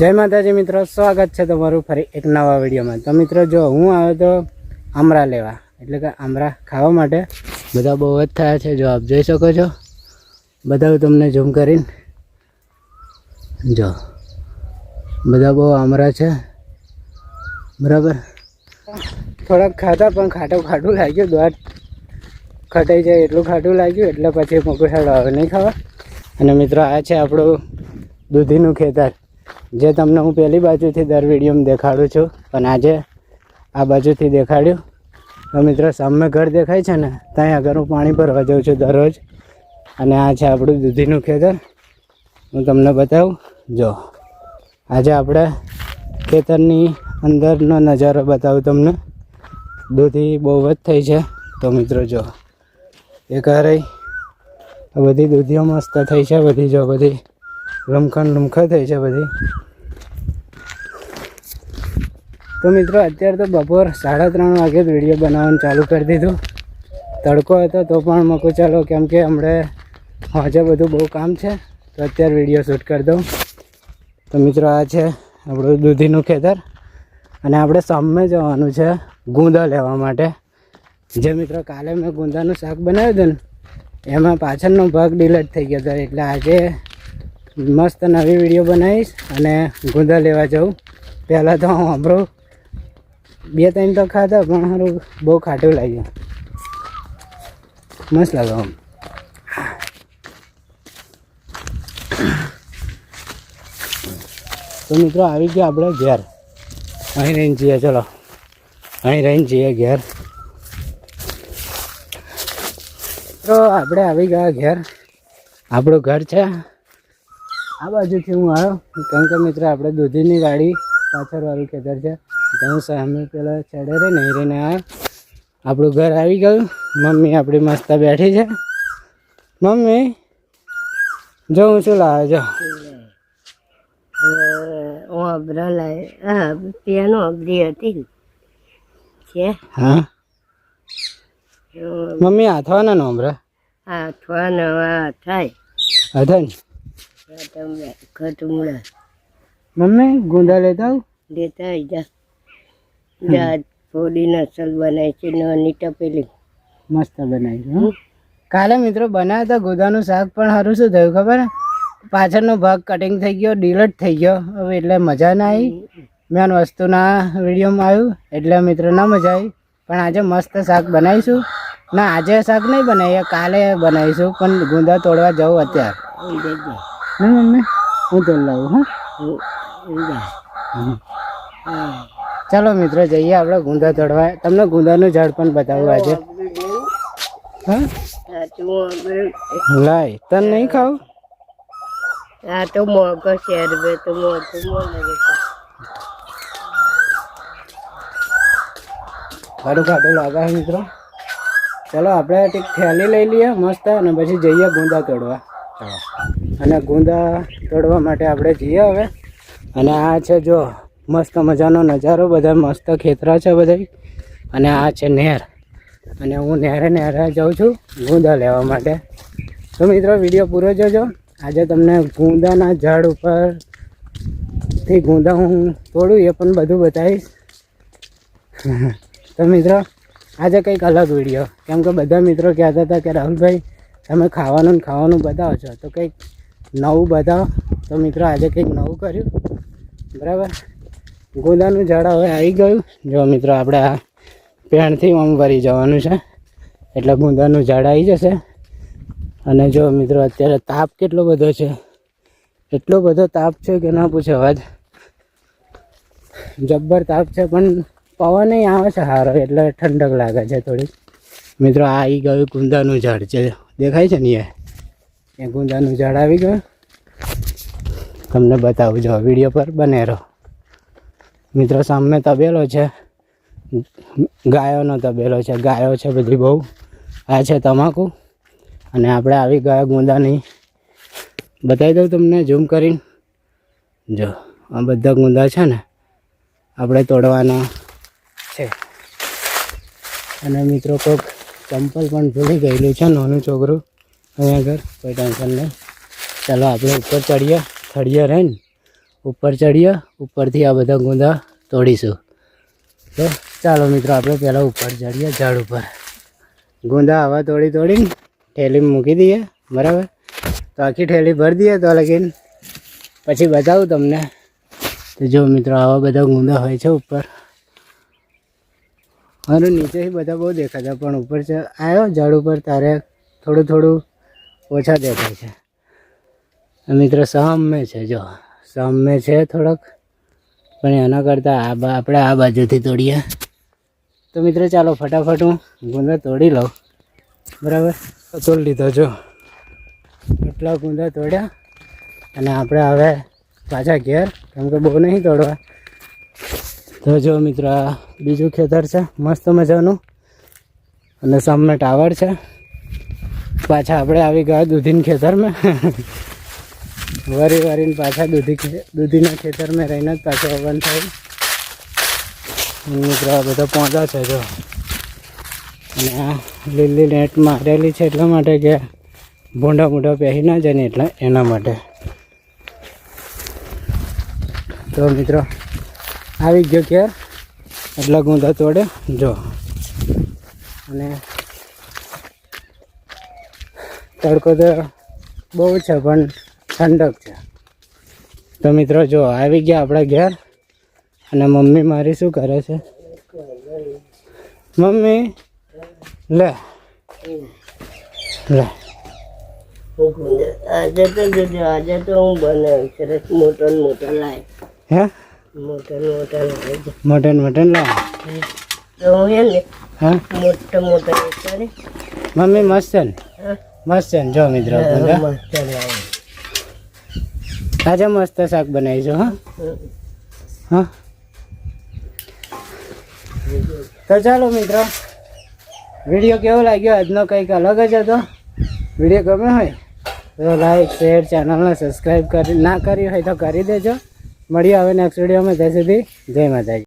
જય માતાજી મિત્રો, સ્વાગત છે તમારું ફરી એક નવા વિડીયોમાં। તો મિત્રો જો હું આવ્યો તો આમરા લેવા, એટલે કે આમરા ખાવા માટે। બધા બહુ જ થયા છે, જો આપ જોઈ શકો છો। બધા તમને ઝૂમ કરીને જો બધા બહુ આમરા છે, બરાબર। થોડાક ખાતા પણ ખાટું લાગ્યું, દોડ ખટાઈ જાય એટલું ખાટું લાગ્યું, એટલે પછી મગુસાડો હવે નહીં ખાવા। અને મિત્રો આ છે આપણું દૂધીનું ખેતર, જે તમને હું પહેલી બાજુથી દર વિડીયોમાં દેખાડું છું, પણ આજે આ બાજુથી દેખાડ્યું। તો મિત્રો સામે ઘર દેખાય છે ને, ત્યાં આગળ હું પાણી ભરવા જાઉં છું દરરોજ। અને આ છે આપણું દૂધીનું ખેતર, હું તમને બતાવું। જો આજે આપણે ખેતરની અંદરનો નજારો બતાવું તમને। દૂધી બહુ જ થઈ છે, તો મિત્રો જો એક રહી, બધી દૂધીઓ મસ્ત થઈ છે બધી, જો બધી રમખા થઈ છે બધી। તો મિત્રો અત્યારે તો બપોર 3:30 વાગે જ વિડીયો બનાવવાનું ચાલુ કરી દીધું। તડકો હતો તો પણ મકું ચાલો, કેમ કે હમણાં આજે બધું બહુ કામ છે, તો અત્યારે વિડીયો શૂટ કરી દઉં। તો મિત્રો આ છે આપણું દૂધીનું ખેતર, અને આપણે સામે જવાનું છે ગુંદા લેવા માટે। જે મિત્રો કાલે મેં ગુંદાનું શાક બનાવ્યું હતું ને, એમાં પાછળનો ભાગ ડિલીટ થઈ ગયો હતો, એટલે આજે મસ્ત નવી વિડીયો બનાવીશ અને ગુંદા લેવા જાઉં। પહેલાં તો હું આપણું 2-3 તો ખાધા, પણ સારું બહુ ખાટું લાગ્યું, મસ્ત લાગે આમ। તો મિત્રો આવી ગયા આપણે ઘેર, અહીં રહીને જઈએ, ચલો અહીં રહીને જઈએ ઘેર। તો આપણે આવી ગયા ઘેર, આપણું ઘર છે આ બાજુથી હું આવ્યો, કેમ કે મિત્રો આપણે દૂધીની ગાડી પાછળવાળું ખેતર છે, તો હું સામે પેલા ચડે રહી નહીં રહીને આવ્યો। આપણું ઘર આવી ગયું, મમ્મી આપણી મસ્ત બેઠી છે। મમ્મી જો હું શું લાવે છો? હા મમ્મી હાથવાના નો હમણાં હતા ને? મમ્મી ગુંદા લેતા થોડી નસલ બનાવી છે, નાની ટપેલી મસ્ત બનાવી। કાલે મિત્રો બનાવ્યા હતા ગુંદાનું શાક, પણ સારું શું થયું ખબર? પાછળનો ભાગ કટિંગ થઈ ગયો, ડિલીટ થઈ ગયો, હવે એટલે મજા ના આવી। મેન વસ્તુના વિડીયોમાં આવ્યું એટલે મિત્રો ના મજા આવી। પણ આજે મસ્ત શાક બનાવીશું ના, આજે શાક નહીં બનાવીએ, કાલે બનાવીશું, પણ ગુંદા તોડવા જાઉં અત્યારે નહીં મમ્મી? હું તોડ લાવું। હા ચાલો મિત્રો જઈએ આપણે ગુંદા તોડવા। તમને ગુંદાનું ઝાડ પણ બતાવું આજે। હા લાય, તને નહીં ખાવું? આ તો મોગો શેર બે તો મોગું ખાટું લાગે મિત્રો। ચાલો આપણે એક થેલી લઈ લઈએ મસ્ત, અને પછી જઈએ ગુંદા તોડવા। અને ગુંદા તોડવા માટે આપણે જઈએ હવે। અને આ છે જો મસ્ત મજાનો નજારો, બધા મસ્ત ખેતરા છે બધા, અને આ છે નહેર, અને હું નહેરે જાઉં છું ગુંદા લેવા માટે। તો મિત્રો વિડીયો પૂરો જોજો, આજે તમને ગુંદાના ઝાડ ઉપરથી ગુંદા હું તોડું એ પણ બધું બતાવીશ। તો મિત્રો આજે કંઈક અલગ વિડીયો, કેમ કે બધા મિત્રો કહેતા હતા કે રાહુલભાઈ તમે ખાવાનું બતાવો છો, તો કંઈક નવું બતાવો। તો મિત્રો આજે કંઈક નવું કર્યું, બરાબર। ગુંદાનું ઝાડ હવે આવી ગયું, જો મિત્રો આપણે આ પેણથી આમ ભરી જવાનું છે, એટલે ગુંદાનું ઝાડ આવી જશે। અને જો મિત્રો અત્યારે તાપ કેટલો બધો છે, એટલો બધો તાપ છે કે ના પૂછે વાત, જબ્બર તાપ છે, પણ પવન આવે છે સારો, એટલે ઠંડક લાગે છે થોડી। મિત્રો આ આવી ગયું ગુંદાનું ઝાડ છે, દેખાય છે ને એ ગુંદાનું ઝાડ આવી ગયું, તમને બતાવું જો વિડીયો પર બને રહો। મિત્રો સામે તબેલો છે, ગાયોનો તબેલો છે, ગાયો છે બધી બહુ। આ છે તમાકુ, અને આપણે આવી ગયા ગુંદાની બતાવી દઉં તમને ઝૂમ કરીને। જો આ બધા ગુંદા છે ને આપણે તોડવાના છે। અને મિત્રો કોઈક ચંપલ પણ ભૂલી ગયેલું છે, નાનું છોકરું અહીંયા આગળ, કોઈ ટેન્શન નહીં। ચાલો આપણે ઉપર ચડીએ, થળીએ રહીને ઉપર ચડીએ, ઉપરથી આ બધા ગુંદા તોડીશું. તો ચાલો મિત્રો આપણે પહેલાં ઉપર ચડીએ ઝાડ ઉપર. ગુંદા હવા તોડીને થેલીમાં મૂકી દઈએ, બરાબર. તો આખી થેલી ભરી દઈએ તો લગીને પછી બતાવું તમને. તો જો મિત્રો આવા બધા ગુંદા હોય છે ઉપર, અને નીચેથી બધા બહુ દેખાતા, પણ ઉપર આવ્યો ઝાડ ઉપર તારે થોડું ઓછા દેખાય છે. મિત્રો સામે છે, જો સામે છે થોડોક, પણ એના કરતાં આપણે આ બાજુથી તોડીએ. તો મિત્રો ચાલો ફટાફટ હું ગુંદા તોડી લઉં, બરાબર. તોડી લીધો જો, એટલા ગુંદા તોડ્યા, અને આપણે હવે પાછા ઘેર, કેમ કે બહુ નહીં તોડવા. તો જો મિત્રો આ બીજું ખેતર છે મસ્ત મજાનું, અને સામે ટાવર છે. પાછા આપણે આવી ગયા દૂધીના ખેતરમાં. વારીને પાછા દૂધીના ખેતરમાં રહીને જ પાછું આવવાનું થાય. મિત્રો આ બધા પહોંચા છે જો, અને આ લીલી નેટ મારેલી છે એટલા માટે કે ભૂંડા પહેરી ના જાય ને, એટલે એના માટે. તો મિત્રો આવી ગયો ઘેર, એટલા ગુંદા તોડે જો, અને તડકો તો બહુ છે પણ ઠંડક છે. તો મિત્રો જો આવી ગયા આપણા ઘેર, અને મમ્મી મારી શું કરે છે? મમ્મી લે આજે તો જોજો, આજે તો હું બનાવીશ સરસ મોટો લાય. હે મોટો લાય મટન લાવ. તો હું હે ને હા મોટો કરે. મમ્મી મસ્ત છે ને? મસ્ત છે ને? જો મિત્રો મસ્ત લાય. આજે મસ્ત શાક બનાવીશું. હા. તો ચાલો મિત્રો, વિડીયો કેવો લાગ્યો આજનો? કંઈક અલગ જ હતો. વિડીયો ગમે હોય તો લાઈક શેર, ચેનલને સબસ્ક્રાઈબ ના કરી હોય તો કરી દેજો. મળીએ હવે નેક્સ્ટ વિડીયોમાં. ત્યાં સુધી જય માતાજી.